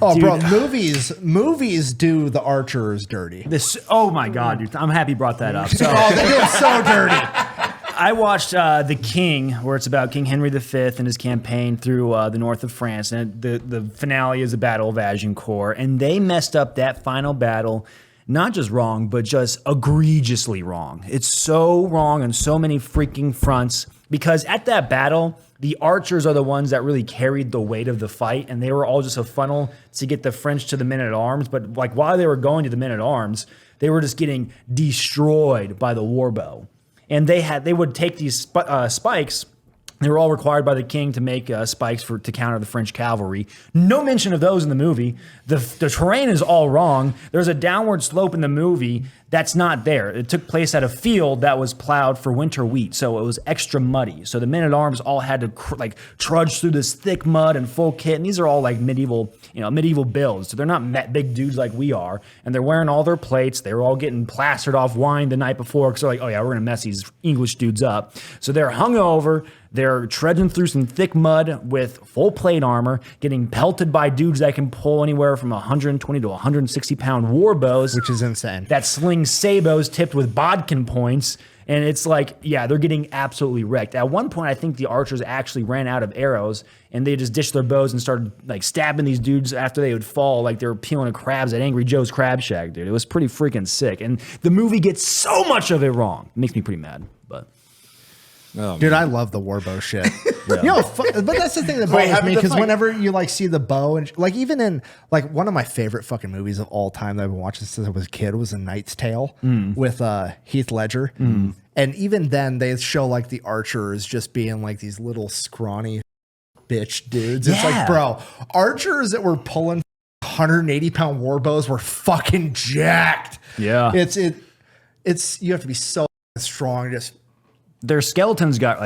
Oh, dude, bro, movies do the archers dirty. Oh my God, dude! I'm happy you brought that up. So, Oh, they do it so dirty. I watched The King, where it's about King Henry V and his campaign through the north of France, and the finale is the Battle of Agincourt, and they messed up that final battle. Not just wrong, but just egregiously wrong. It's so wrong on so many freaking fronts because at that battle, the archers are the ones that really carried the weight of the fight, and they were all just a funnel to get the French to the men-at-arms. But like while they were going to the men-at-arms, they were just getting destroyed by the warbow. And they would take these spikes. They were all required by the king to make spikes to counter the French cavalry. No mention of those in the movie. The terrain is all wrong. There's a downward slope in the movie that's not there. It took place at a field that was plowed for winter wheat, so it was extra muddy. So the men-at-arms all had to trudge through this thick mud and full kit. And these are all like medieval builds. So they're not big dudes like we are. And they're wearing all their plates. They were all getting plastered off wine the night before because they're like, oh yeah, we're gonna mess these English dudes up. So they're hungover. They're trudging through some thick mud with full plate armor, getting pelted by dudes that can pull anywhere from 120 to 160 pound war bows, which is insane. That sling sabots tipped with bodkin points. And it's like, yeah, they're getting absolutely wrecked. At one point, I think the archers actually ran out of arrows and they just ditched their bows and started like stabbing these dudes after they would fall like they were peeling crabs at Angry Joe's Crab Shack, dude. It was pretty freaking sick. And the movie gets so much of it wrong. It makes me pretty mad, but... Oh, dude, I love the warbow shit. Yeah. But that's the thing that bothers me because whenever you like see the bow and like even in like one of my favorite fucking movies of all time that I've been watching since I was a kid was A Knight's Tale with Heath Ledger, and even then they show like the archers just being like these little scrawny bitch dudes. It's like, bro, archers that were pulling 180-pound warbows were fucking jacked. Yeah, it's you have to be so strong just. Their skeletons got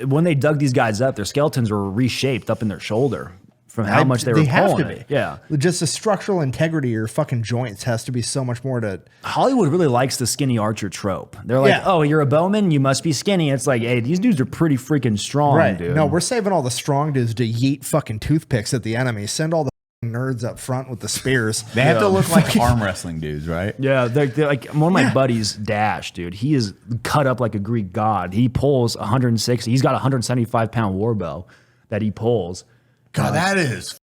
when they dug these guys up, their skeletons were reshaped up in their shoulder from how much they were pulling it. Yeah. Just the structural integrity of your fucking joints has to be so much more to... Hollywood really likes the skinny archer trope. They're like, oh, you're a bowman? You must be skinny. It's like, hey, these dudes are pretty freaking strong, dude. No, we're saving all the strong dudes to yeet fucking toothpicks at the enemy. Send all the nerds up front with the spears. They have to look like arm wrestling dudes, right? Yeah, they're like one of my buddies, Dash, dude. He is cut up like a Greek god. He pulls 160. He's got a 175-pound warbow that he pulls. God, that is.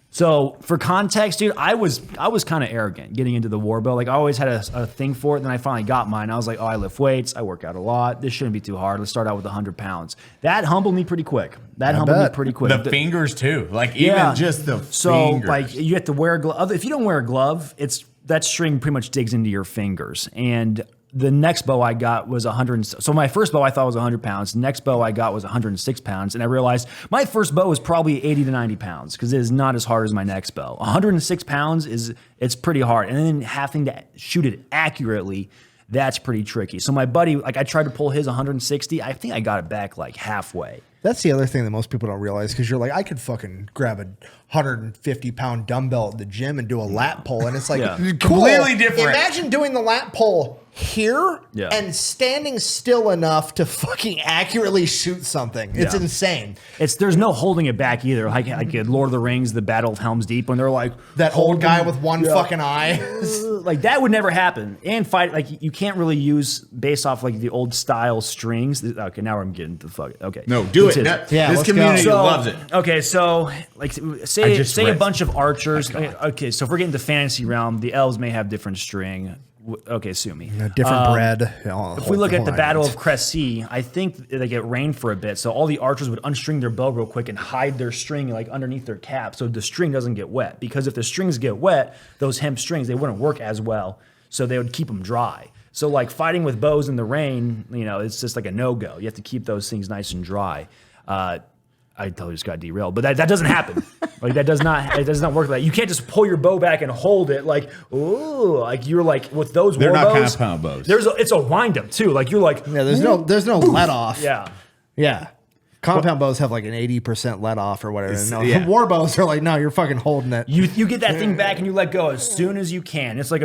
So for context, dude, I was kind of arrogant getting into the warbow. Like I always had a thing for it. Then I finally got mine. I was like, oh, I lift weights. I work out a lot. This shouldn't be too hard. Let's start out with 100 pounds. That humbled me pretty quick. The fingers too. Like even just the fingers. Like you have to wear a glove. If you don't wear a glove, that string pretty much digs into your fingers. And the next bow I got was 100. So my first bow I thought was 100 pounds. The next bow I got was 106 pounds. And I realized my first bow is probably 80 to 90 pounds because it is not as hard as my next bow. 106 pounds it's pretty hard. And then having to shoot it accurately, that's pretty tricky. So my buddy, like I tried to pull his 160. I think I got it back like halfway. That's the other thing that most people don't realize because you're like, I could fucking grab a 150-pound dumbbell at the gym and do a lat pull. And it's like, completely different. Imagine doing the lat pull here and standing still enough to fucking accurately shoot something. It's insane. There's no holding it back either. Like Lord of the Rings, the Battle of Helm's Deep, when they're like that old guy with one fucking eye. Like that would never happen. And fight like you can't really use based off like the old style strings. Okay, now I'm getting the fuck. Okay, no, do it. This community loves it. Okay, so like say a bunch of archers. Okay, so if we're getting to fantasy realm, the elves may have different string. Okay, sue me. Different bread. If we look at the Battle of Crécy, I think they get rained for a bit. So all the archers would unstring their bow real quick and hide their string like underneath their cap so the string doesn't get wet. Because if the strings get wet, those hemp strings, they wouldn't work as well. So they would keep them dry. So like fighting with bows in the rain, it's just like a no-go. You have to keep those things nice and dry. I totally just got derailed, but that doesn't happen. Like it does not work like that. You can't just pull your bow back and hold it like, ooh, like you're like with those they're war not bows. compound bows. It's a wind up too. Like you're like, there's no let off. Yeah. Compound bows have like an 80% let off or whatever. War bows are like, no, you're fucking holding it. You get that thing back and you let go as soon as you can. It's like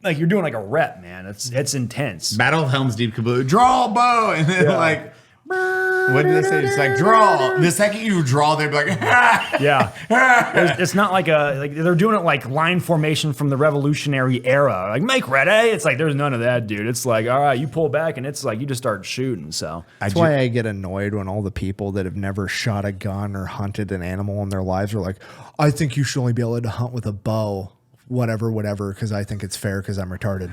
like you're doing like a rep, man. It's intense. Battle of Helm's Deep, draw a bow, and then What did they say? It's like draw. The second you draw, they'd be like, yeah. It's not like they're doing it like line formation from the Revolutionary era. Like make ready. It's like there's none of that, dude. It's like all right, you pull back and it's like you just start shooting. So that's why I get annoyed when all the people that have never shot a gun or hunted an animal in their lives are like, I think you should only be able to hunt with a bow. Whatever, because I think it's fair because I'm retarded.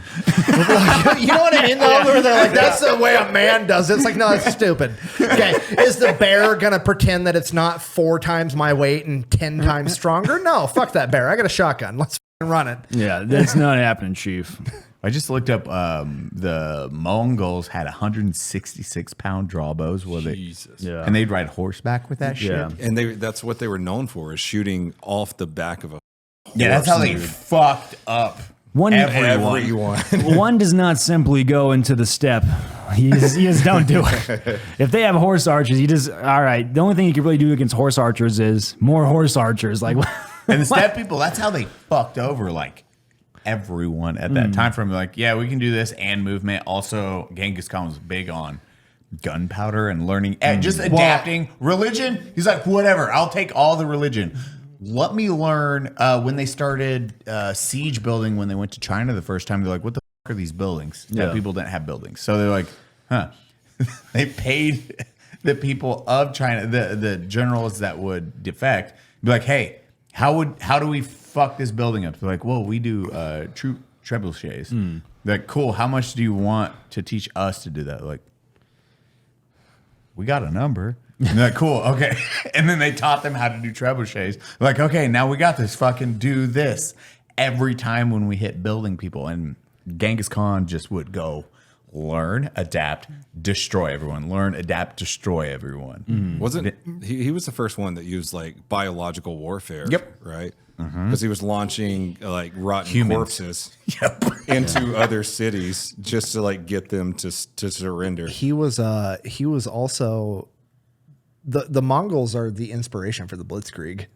Like, you know what I mean? Though, where they're like, that's the way a man does it. It's like, no, that's stupid. Okay, is the bear going to pretend that it's not 4 times my weight and 10 times stronger? No, fuck that bear. I got a shotgun. Let's run it. Yeah, that's not happening, Chief. I just looked up the Mongols had 166-pound drawbows. Jesus. And they'd ride horseback with that shit. Yeah. And that's what they were known for, is shooting off the back of a Yeah, that's how they fucked up everyone. One does not simply go into the steppe. You just don't do it. If they have horse archers, you just, all right, the only thing you can really do against horse archers is more horse archers. Like, and the steppe people, that's how they fucked over, like, everyone at that time frame. Like, yeah, we can do this and movement. Also, Genghis Khan was big on gunpowder and learning, and just adapting. Religion, he's like, whatever, I'll take all the religion. Let me learn when they started siege building when they went to China the first time. They're like, what the fuck are these buildings? Yeah. People didn't have buildings. So they're like, they paid the people of China, the generals that would defect, be like, hey, how do we fuck this building up? They're like, well, we do troop trebuchets. They're like, cool, how much do you want to teach us to do that? They're like, we got a number. And they're like, cool, okay. And then they taught them how to do trebuchets. They're like, okay, now we got this. Fucking do this every time when we hit building people. And Genghis Khan just would go learn, adapt, destroy everyone. Learn, adapt, destroy everyone. Wasn't he was the first one that used like biological warfare? Yep. Right. Because he was launching like rotten corpses into other cities just to like get them to surrender. He was also. The Mongols are the inspiration for the Blitzkrieg.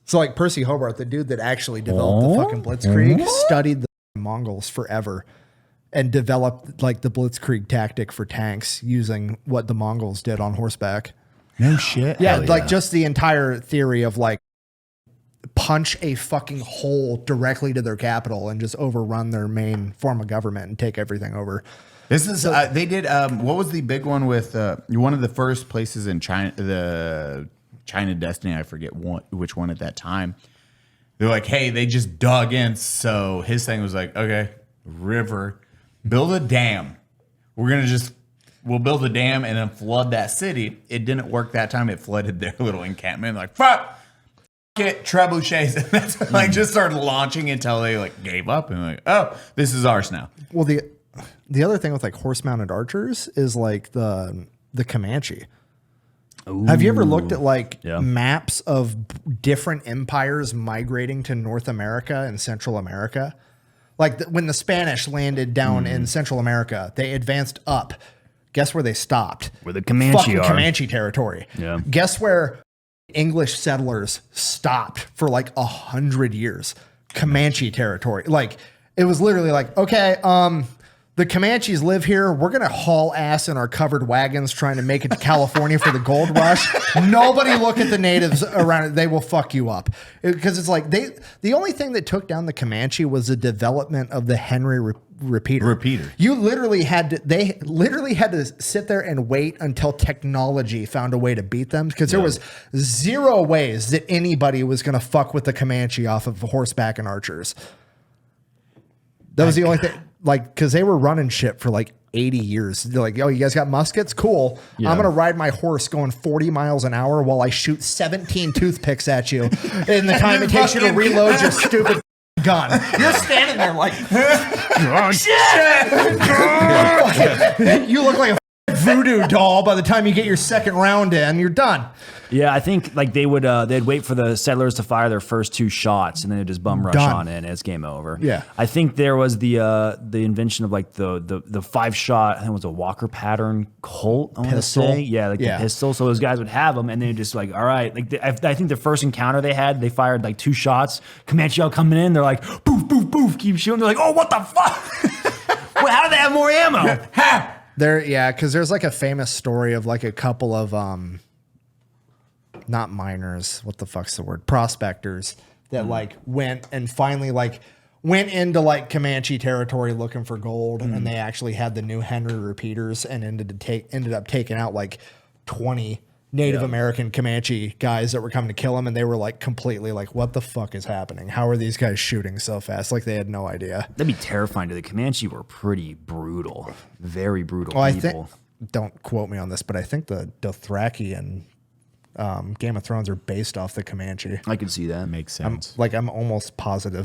So like Percy Hobart, the dude that actually developed the fucking Blitzkrieg, studied the Mongols forever and developed like the Blitzkrieg tactic for tanks using what the Mongols did on horseback. No shit. Yeah, like just the entire theory of like punch a fucking hole directly to their capital and just overrun their main form of government and take everything over. This is they did. What was the big one with one of the first places in China? The China Destiny. I forget which one at that time. They're like, hey, they just dug in. So his thing was like, okay, river, build a dam. We'll build a dam and then flood that city. It didn't work that time. It flooded their little encampment. Like fuck it, trebuchets, and that's like just started launching until they like gave up and like, oh, this is ours now. Well, the other thing with like horse-mounted archers is like the Comanche. Ooh. Have you ever looked at like maps of different empires migrating to North America and Central America? Like when the Spanish landed down in Central America, they advanced up. Guess where they stopped? Where the Comanche fucking are. Comanche territory. Yeah. Guess where English settlers stopped for like 100 years? Comanche territory. Like it was literally like, okay, the Comanches live here. We're going to haul ass in our covered wagons trying to make it to California for the gold rush. Nobody look at the natives around it. They will fuck you up. Because it's like the only thing that took down the Comanche was the development of the Henry repeater. They literally had to sit there and wait until technology found a way to beat them, because there was zero ways that anybody was going to fuck with the Comanche off of horseback and archers. That was the only thing. Like, because they were running shit for like 80 years. They're like, oh, you guys got muskets? Cool. Yeah. I'm going to ride my horse going 40 miles an hour while I shoot 17 toothpicks at you in the time it takes you to reload your stupid gun. You're standing there like, shit. You look like a voodoo doll by the time you get your second round in. You're done. Yeah, I think like they'd wait for the settlers to fire their first 2 shots and then they'd just bum rush on in and it's game over. Yeah. I think there was the invention of like the 5-shot, I think it was a Walker pattern Colt, I want to say. Yeah, like the pistol. So those guys would have them and they just like, all right. Like I think the first encounter they had, they fired like 2 shots. Comanche all coming in, they're like, poof, poof, poof, keep shooting. They're like, oh, what the fuck? Well, how do they have more ammo? Because there's like a famous story of like a couple of not miners, what the fuck's the word? Prospectors that like went and finally like went into like Comanche territory looking for gold, and they actually had the new Henry repeaters and ended up taking out like 20 Native American Comanche guys that were coming to kill them, and they were like completely like, what the fuck is happening? How are these guys shooting so fast? Like they had no idea. That'd be terrifying. The Comanche were pretty brutal, very brutal Well, people. Don't quote me on this, but I think the Dothraki and Game of Thrones are based off the Comanche. I can see that. Makes sense. I'm almost positive.